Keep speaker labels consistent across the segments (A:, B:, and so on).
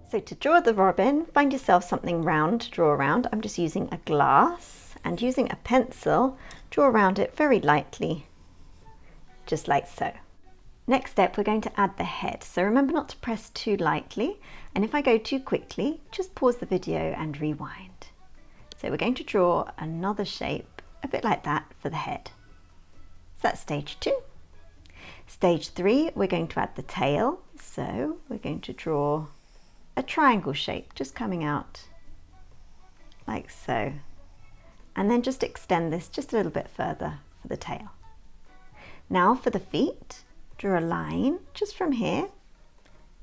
A: So to draw the robin, find yourself something round to draw around. I'm just using a glass, and using a pencil, draw around it very lightly, just like so. Next step, we're going to add the head. So remember not to press too lightly, and if I go too quickly, just pause the video and rewind. So we're going to draw another shape, a bit like that for the head. So that's stage 2. Stage 3, we're going to add the tail. So we're going to draw a triangle shape just coming out like so, and then just extend this just a little bit further for the tail. Now for the feet, draw a line just from here,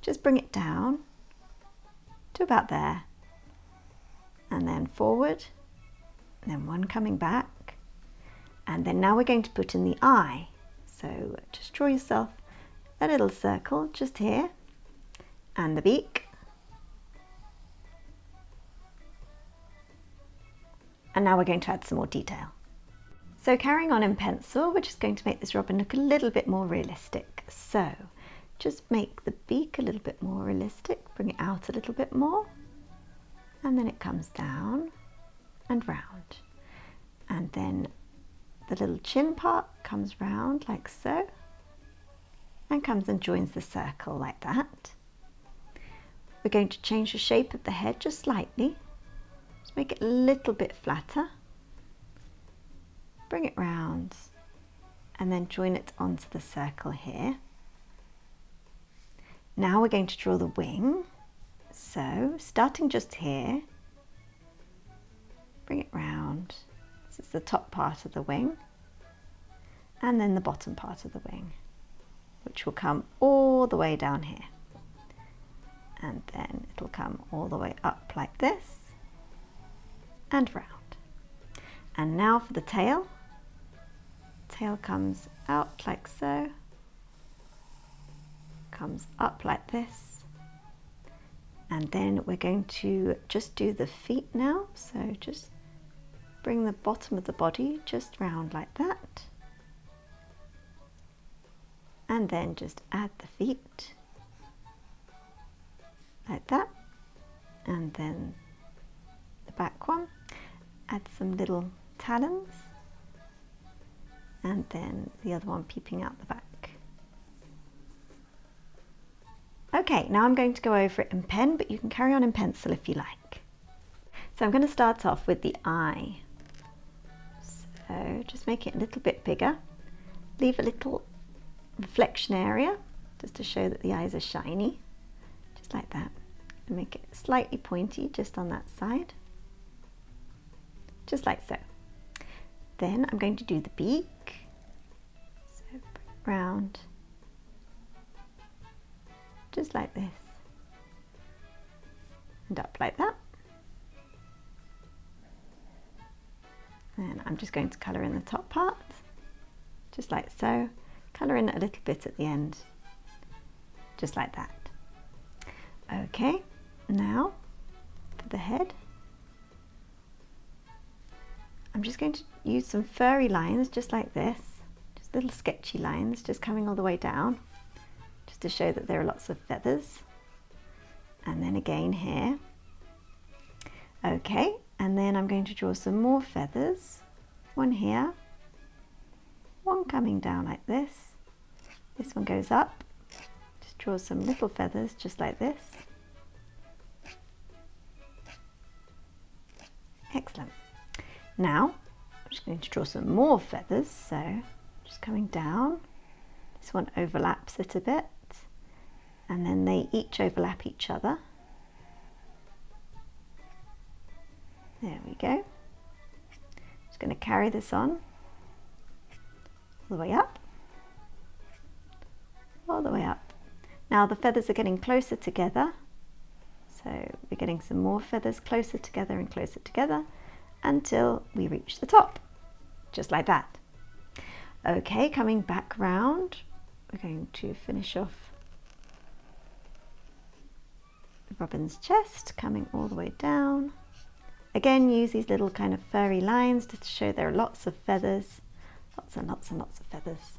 A: just bring it down to about there, and then forward, and then one coming back, and then now we're going to put in the eye. So just draw yourself a little circle just here, and the beak. And now we're going to add some more detail. So carrying on in pencil, we're just going to make this robin look a little bit more realistic. So just make the beak a little bit more realistic, bring it out a little bit more, and then it comes down and round. And then the little chin part comes round like so, and comes and joins the circle like that. We're going to change the shape of the head just slightly. Just make it a little bit flatter, bring it round, and then join it onto the circle here. Now we're going to draw the wing. So starting just here, bring it round. This is the top part of the wing, and then the bottom part of the wing, which will come all the way down here. And then it'll come all the way up like this, and round. And now for the tail. Tail comes out like so, comes up like this, and then we're going to just do the feet now. So just bring the bottom of the body just round like that, and then just add the feet like that, and then the back one. Add some little talons, and then the other one peeping out the back. Okay, now I'm going to go over it in pen, but you can carry on in pencil if you like. So I'm going to start off with the eye. So just make it a little bit bigger. Leave a little reflection area just to show that the eyes are shiny, just like that. And make it slightly pointy just on that side, just like so. Then I'm going to do the beak. So bring it round, just like this, and up like that. And I'm just going to colour in the top part, just like so. Colour in a little bit at the end, just like that. Okay, now for the head. I'm just going to use some furry lines just like this, just little sketchy lines just coming all the way down, just to show that there are lots of feathers. And then again here. Okay, and then I'm going to draw some more feathers. One here, one coming down like this. This one goes up. Just draw some little feathers just like this. Excellent. Now, I'm just going to draw some more feathers, so just coming down. This one overlaps it a bit, and then they each overlap each other. There we go. Just going to carry this on all the way up, all the way up. Now the feathers are getting closer together, so we're getting some more feathers closer together and closer together, until we reach the top, just like that. Okay, coming back round, we're going to finish off the robin's chest, coming all the way down. Again, use these little kind of furry lines just to show there are lots of feathers, lots and lots and lots of feathers.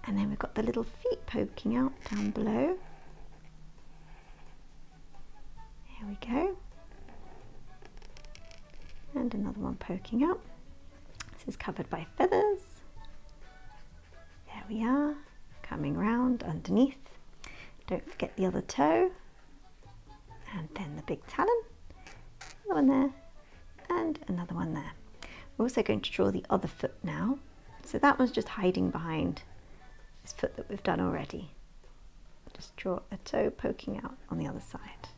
A: And then we've got the little feet poking out down below. one poking out. This is covered by feathers. There we are, coming round underneath. Don't forget the other toe, and then the big talon, another one there, and another one there. We're also going to draw the other foot now. So that one's just hiding behind this foot that we've done already. Just draw a toe poking out on the other side.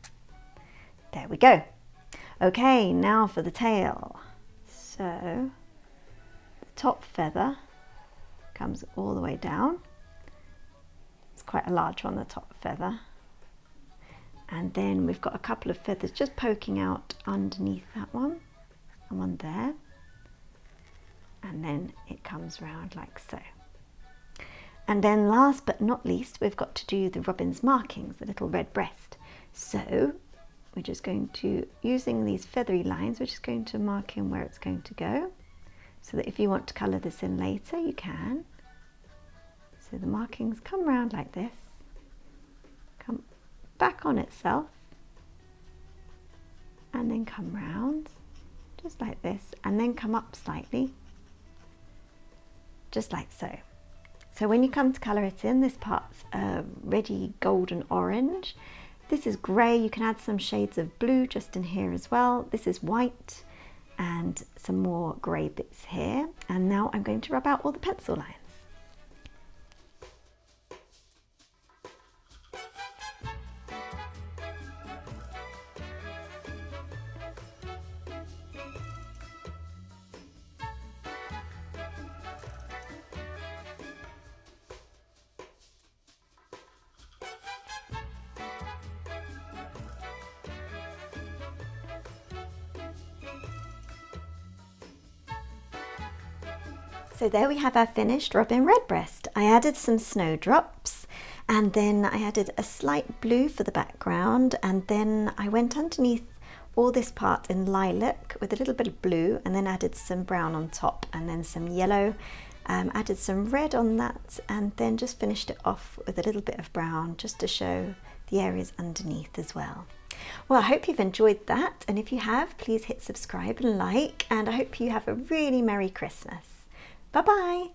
A: There we go. Okay, now for the tail. So the top feather comes all the way down. It's quite a large one, the top feather. And then we've got a couple of feathers just poking out underneath that one, and one there. And then it comes round like so. And then last but not least, we've got to do the robin's markings, the little red breast. So we're just going to, using these feathery lines, we're just going to mark in where it's going to go, so that if you want to colour this in later, you can. So the markings come round like this, come back on itself, and then come round, just like this, and then come up slightly, just like so. So when you come to colour it in, this part's reddy golden orange. This is grey. You can add some shades of blue just in here as well. This is white and some more grey bits here. And now I'm going to rub out all the pencil lines. So there we have our finished robin redbreast. I added some snowdrops, and then I added a slight blue for the background, and then I went underneath all this part in lilac with a little bit of blue, and then added some brown on top, and then some yellow, added some red on that, and then just finished it off with a little bit of brown just to show the areas underneath as well. Well, I hope you've enjoyed that, and if you have, please hit subscribe and like, and I hope you have a really Merry Christmas. Bye-bye.